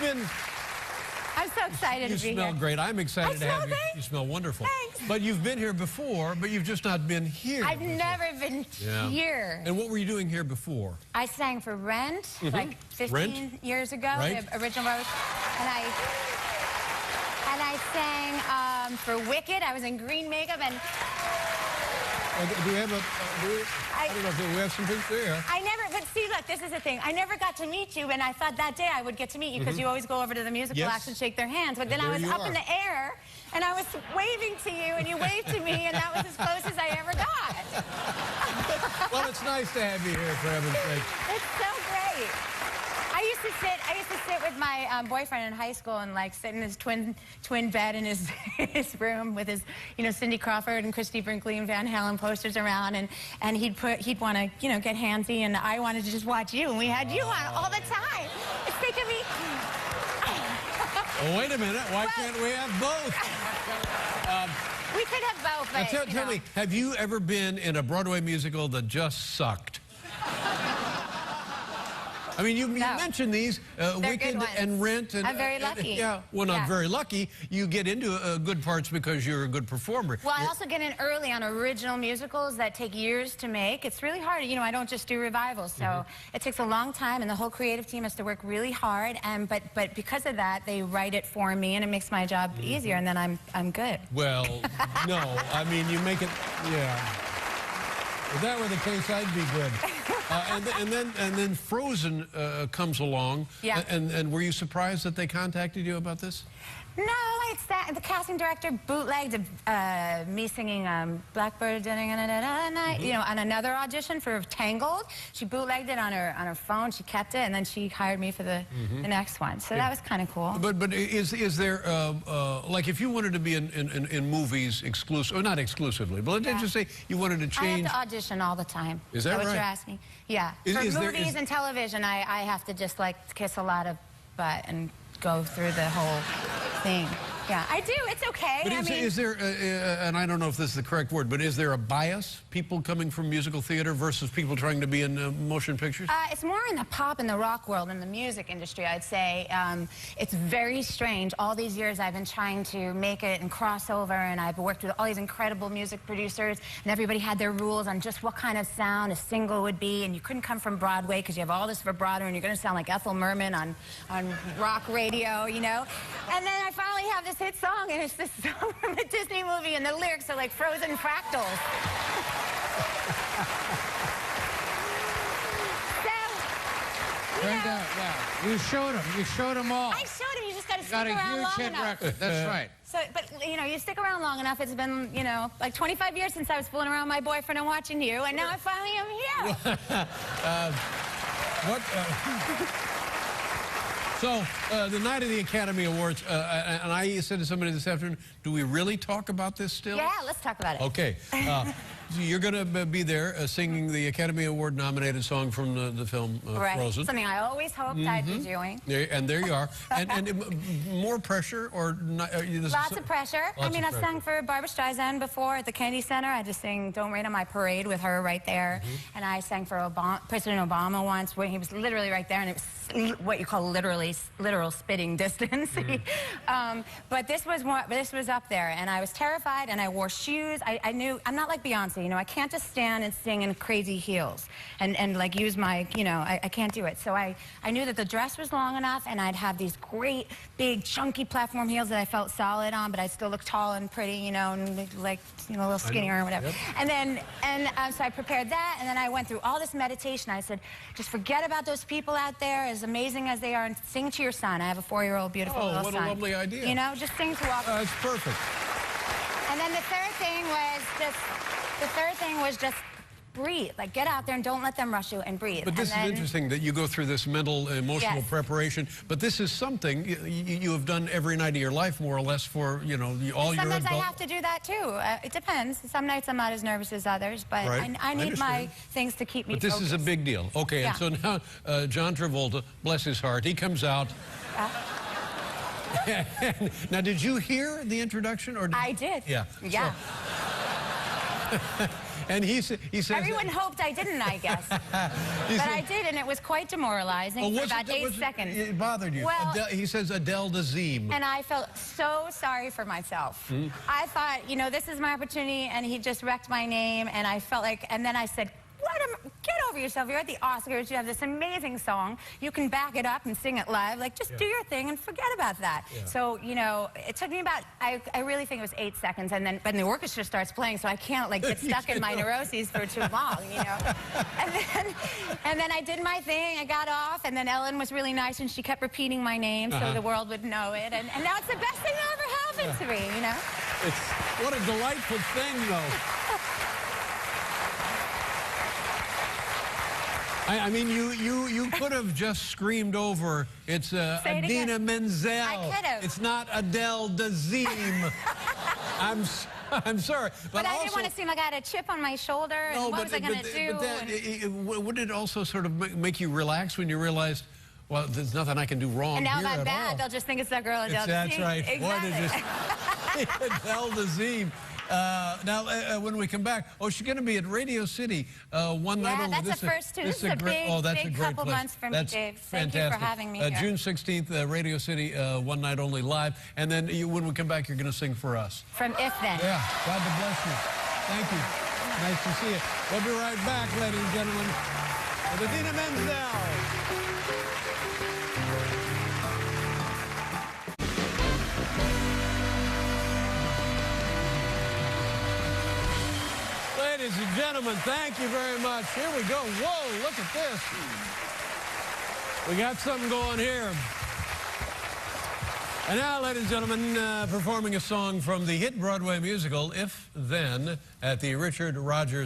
been... I'm so excited to be here. You smell great. I'm excited to have you. You smell wonderful. Thanks. But you've been here before, but you've just not been here. I've never been here. And what were you doing here before? I sang for Rent, like 15 years ago, the original Broadway. And I sang for Wicked. I was in green makeup and... Do we have a... I don't know if we have some things there. I never... But see, look, this is the thing. I never got to meet you, and I thought that day I would get to meet you because you always go over to the musical acts and shake their hands. But then I was up in the air, and I was waving to you, and you waved to me, and that was as close as I ever got. Well, it's nice to have you here, for heaven's sake. It's so great. I used to sit with my boyfriend in high school and like sit in his twin bed in his his room with his Cindy Crawford and Christy Brinkley and Van Halen posters around, and he'd want to get handsy, and I wanted to just watch you, and we had you on all the time. It's taken me. Well, wait a minute. Why can't we have both? We could have both. But, tell me, have you ever been in a Broadway musical that just sucked? I mean, you mentioned these, Wicked and Rent. And, I'm very lucky. Not very lucky. You get into good parts because you're a good performer. Well, I also get in early on original musicals that take years to make. It's really hard. I don't just do revivals, so it takes a long time, and the whole creative team has to work really hard. But because of that, they write it for me, and it makes my job easier, and then I'm good. Well, no. I mean, you make it, If that were the case, I'd be good. And then Frozen comes along. Yeah. And were you surprised that they contacted you about this? No, it's that the casting director bootlegged me singing Blackbird on another audition for Tangled. She bootlegged it on her phone. She kept it, and then she hired me for the next one. So that was kind of cool. But is there like if you wanted to be in movies exclusive, or not exclusively, but let's just say you wanted to change? I have to audition all the time. Is that what right? you're asking? Yeah. For movies and television, I have to just like kiss a lot of butt and go through the whole thing. Yeah, I do. It's okay. But is there, and I don't know if this is the correct word, but is there a bias? People coming from musical theater versus people trying to be in motion pictures? It's more in the pop and the rock world, in the music industry, I'd say. It's very strange. All these years I've been trying to make it and cross over, and I've worked with all these incredible music producers, and everybody had their rules on just what kind of sound a single would be, and you couldn't come from Broadway because you have all this vibrato, and you're going to sound like Ethel Merman on rock radio, And then I finally have this hit song, and it's this song from a Disney movie, and the lyrics are like frozen fractals. You showed them. You showed them all. I showed him. You just got to stick around long enough. Got a huge hit record. That's right. So, but you stick around long enough. It's been, like 25 years since I was fooling around with my boyfriend and watching you, and now I finally am here. So, the night of the Academy Awards, and I said to somebody this afternoon, do we really talk about this still? Yeah, let's talk about it. Okay. So you're going to be there singing the Academy Award nominated song from the film Frozen. Something I always hoped I'd be doing. And there you are. And more pressure or not? Lots of pressure. I've sung for Barbra Streisand before at the Kennedy Center. I just sang Don't Rain on My Parade with her right there. And I sang for President Obama once when he was literally right there, and it was what you call literal spitting distance. But this was up there, and I was terrified, and I wore shoes. I knew I'm not like Beyonce. I can't just stand and sing in crazy heels and like use my, I can't do it. So I knew that the dress was long enough, and I'd have these great, big, chunky platform heels that I felt solid on, but I'd still look tall and pretty, and like, a little skinnier or whatever. Yep. So I prepared that, and then I went through all this meditation. I said, just forget about those people out there, as amazing as they are, and sing to your son. I have a 4-year-old beautiful little son. Oh, what a lovely idea. Just sing to walk. That's perfect. And then the third thing was just breathe. Like, get out there and don't let them rush you, and breathe. But this is interesting that you go through this mental, emotional preparation. But this is something you have done every night of your life, more or less, for, all your adult... Sometimes I have to do that, too. It depends. Some nights I'm not as nervous as others, but I need my things to keep me focused. But this is a big deal. Okay, and so now John Travolta, bless his heart, he comes out... Now, did you hear the introduction? Or I did. Yeah. Yeah. And he says... Everyone hoped I didn't, I guess. But I did, and it was quite demoralizing for about 8 seconds. It bothered you. Well, he says Adele Dazeem. And I felt so sorry for myself. I thought, you know, this is my opportunity, and he just wrecked my name, and I felt like, and then I said, get over yourself. You're at the Oscars. You have this amazing song. You can back it up and sing it live. Like, just do your thing and forget about that. Yeah. So, you know, it took me about, I really think it was 8 seconds. And then the orchestra starts playing, so I can't, like, get stuck in my neuroses for too long, you know. And then I did my thing. I got off. And then Ellen was really nice, and she kept repeating my name so the world would know it. And now it's the best thing that ever happened to me, you know. What a delightful thing, though. I mean, you could have just screamed over, it's Idina Menzel. I could have. It's not Adele Dazeem. I'm sorry. But I didn't want to seem like I had a chip on my shoulder, and what was I going to do? Wouldn't it also sort of make you relax when you realized, well, there's nothing I can do wrong and now here if I'm at bad, all. They'll just think it's that girl Adele Dazeem. That's right. Exactly. What is this? Adele Dazeem. Now, when we come back, she's going to be at Radio City one night only. Yeah, that's the first two. This is a big couple months for me, Dave. Thank you for having me here. June 16th, Radio City, one night only live. And then when we come back, you're going to sing for us. From If Then. Yeah, God bless you. Thank you. Nice to see you. We'll be right back, ladies and gentlemen, with Idina Menzel. Ladies and gentlemen, thank you very much. Here we go. Whoa, look at this. We got something going here. And now, ladies and gentlemen, performing a song from the hit Broadway musical, If Then, at the Richard Rodgers